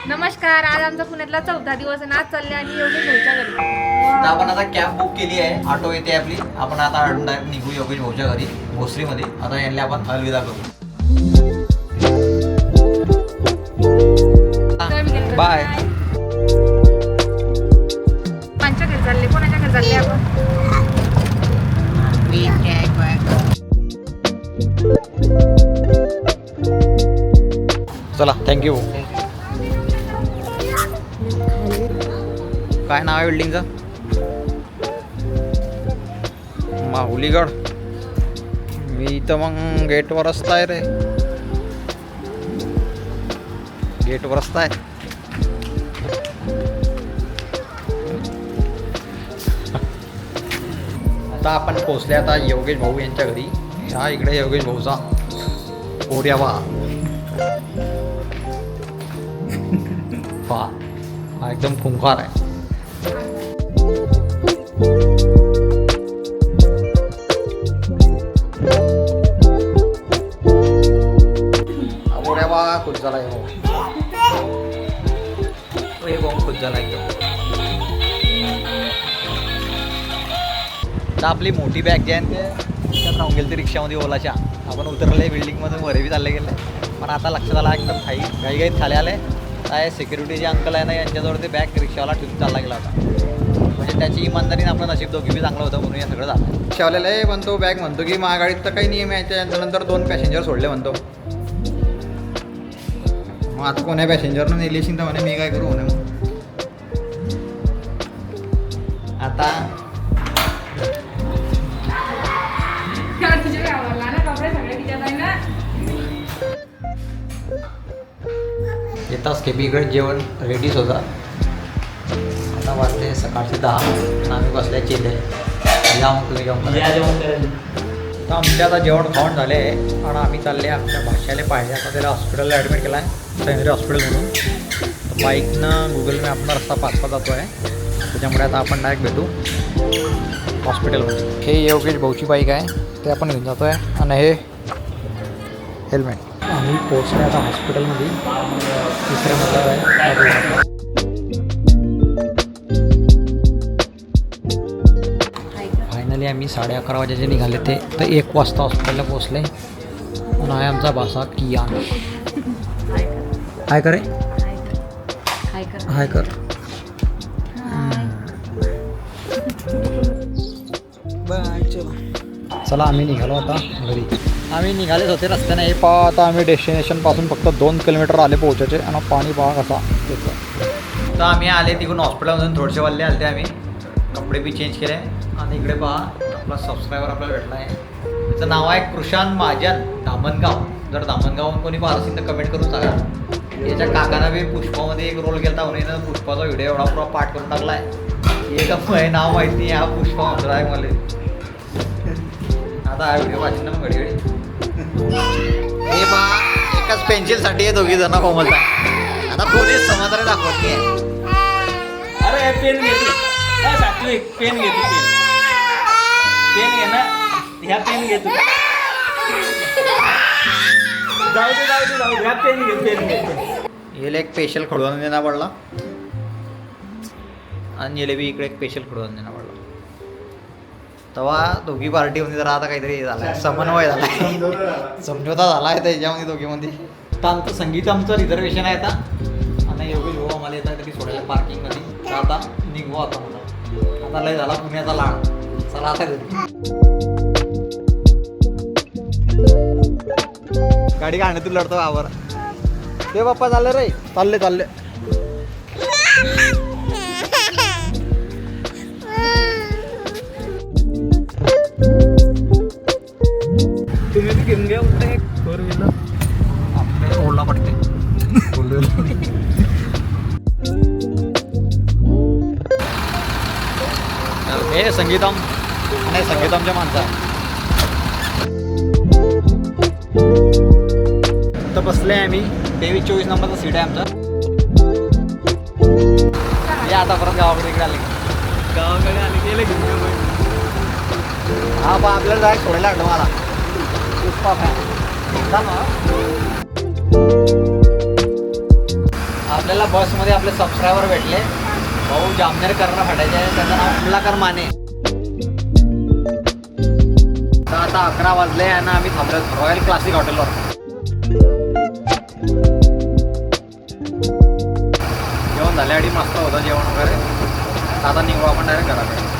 नमस्कार, आज आमचा पुण्यातला 4था दिवस आणि आज चालले आणि योगेश भाऊच्या घरी. तर आपण आता कॅब बुक केली आहे, ऑटो येते आपली. आपण आता डायरेक्ट निघू योगेश भाऊच्या घरी भोसरीमध्ये. आता यांना आपण अलविदा करू. बाय. कोणाच्या घरी चालले? कोणाच्या घरी चालले आपण? चला, थँक्यू. काय नाव आहे बिल्डिंगचं? माहुलीगड. मी तर मग गेटवर आहे रे. गेटवर आहे. आता आपण पोचले आता योगेश भाऊ यांच्या घरी. हा इकडे योगेश भाऊचा पोऱ्या बा. हा एकदम खुंखार आहे. पोऱ्या बा खुश झाला हो. हे बॉम्ब खुश झाला एकदम. तर आपली मोठी बॅग जी आहे त्यात राहून गेली ती रिक्षामध्ये ओलाच्या. आपण उतरले बिल्डिंगमधून वरेबी चालले गेले. पण आता लक्षात आला एकदम घाईघाईत खाली आले. काय सिक्युरिटी जे अंकल आहे ना यांच्याजवळ ते बॅग रिक्षावाला ठेवून चालला गेला होता. म्हणजे त्याची इमानदारीने आपलं नशीब दोघी बी चांगलं होतं म्हणून हे सगळं झालं. रिक्षावाल्याला आहे पण तो बॅग म्हणतो की माझ्या गाडीत तर काही नियम आहे. त्याच्यानंतर 2 पॅसेंजर सोडले म्हणतो. मग आता कोण्या पॅसेंजरनं नेली असेल तर म्हणे मी काय करू म्हणे. मग आता येताच केबीकडे जेवण रेडीच होता. आता वाजते सकाळचे 10 आणि आम्ही बसल्या चेले. या मग तुम्ही जेवण तर आमच्या आता जेवण खाऊन झाले आहे आणि आम्ही चालले आमच्या भाषेला पाहिजे. आता त्याला हॉस्पिटलला ॲडमिट केला आहे, सेंद्री हॉस्पिटल म्हणून. बाईकनं गुगल मॅपनं रस्ता पासवा जातो आहे. त्याच्यामुळे आता आपण डायरेक्ट भेटू हॉस्पिटलमध्ये. हे योगेश भाऊची बाईक आहे, ते आपण घेऊन जातो आहे. आणि हे हेल्मेट. आम्ही पोहोचलो आता हॉस्पिटलमध्ये. तिसऱ्या मजल्यावर आहे. फायनली आम्ही 11:30 वाजेचे निघाले ते तर 1 वाजता हॉस्पिटलला पोहोचले. आणि आहे आमचा भाषा कियान. हाय करे हाय कर. चला आम्ही निघालो आता घरी. आम्ही निघालेच होते रस्त्याने. हे पहा आता आम्ही डेस्टिनेशनपासून फक्त 2 किलोमीटर आले पोहोचायचे. आणि पाणी पहा कसा येतं. तर आम्ही आले तिकडून हॉस्पिटलमधून थोडेसे वाजले आले. आम्ही कपडे बी चेंज केले. आणि इकडे पहा आपला सबस्क्रायबर आपल्याला भेटला आहे. त्याचं नाव आहे कृषांत महाजन दामणगाव. जर दामणगावहून कोणी पाहत असेल तर कमेंट करून सांगा. याच्या काकानं बी पुष्पामध्ये एक रोल केला होता. पुष्पाचा व्हिडिओ एवढा पुरा पाठ करून टाकला आहे. हे नाव माहिती नाही. हा पुष्पा म्हणतो आहे मला. आता हा व्हिडिओ वाचून ना मग घडी घडी. हे बा एकाच पेन्सिलसाठी हे दोघी जण कोमलता. आता कोणीच समाधान दाखवत नाही. अरे पेन घेतो सात्विक. पेन घेतो. पेन घे ना. ह्या पेन घेतो. जाऊ दे. ह्या पेन घे. याला एक स्पेशल खडून देणं पडला. आणि याला बी इकडे एक स्पेशल खडून देणं पडला. तेव्हा दोघी पार्टीमध्ये जरा आता काहीतरी झाला समन्वय झाला. समझोता झाला आहे त्याच्यामध्ये दोघीमध्ये. तर आमचं संगीत आमचं रिझर्वेशन आहे आता. आणि योगेश भाऊ आम्हाला येतात तरी सोडायला पार्किंगमध्ये. तर आता निघू आता मला. आता लय झाला पुण्याचा लाड. चला आता गाडी काढण्यात तू लढतो आवर. ते बाप्पा चालले रे. चालले तुम्ही बी घेऊन घ्या उलट एक 4 व्हीलर. आपले ओढला पडते. हे संगीतम आणि संगीतमच्या माणसा. तर बसले आहे आम्ही. 23-24 नंबरचा सीट आहे आमचा. हे आता परत गावाकडे इकडे आले. गावाकडे आले गेले घेऊन. हा बा आपल्याला डायरेक्ट सोडायला लागलं मला. पुष्पा फॅन. आपल्याला बसमध्ये आपले सबस्क्रायबर भेटले. भाऊ जामनेरकरांना भेटायचे आहे, त्याचं नाव कमलाकर माने. तर आता 11 वाजले आणि आम्ही थांबलो रॉयल क्लासिक हॉटेलवर. जेवण झाल्याआधी मस्त होतं जेवण वगैरे. आता निघू आपण डायरेक्ट घराकडे.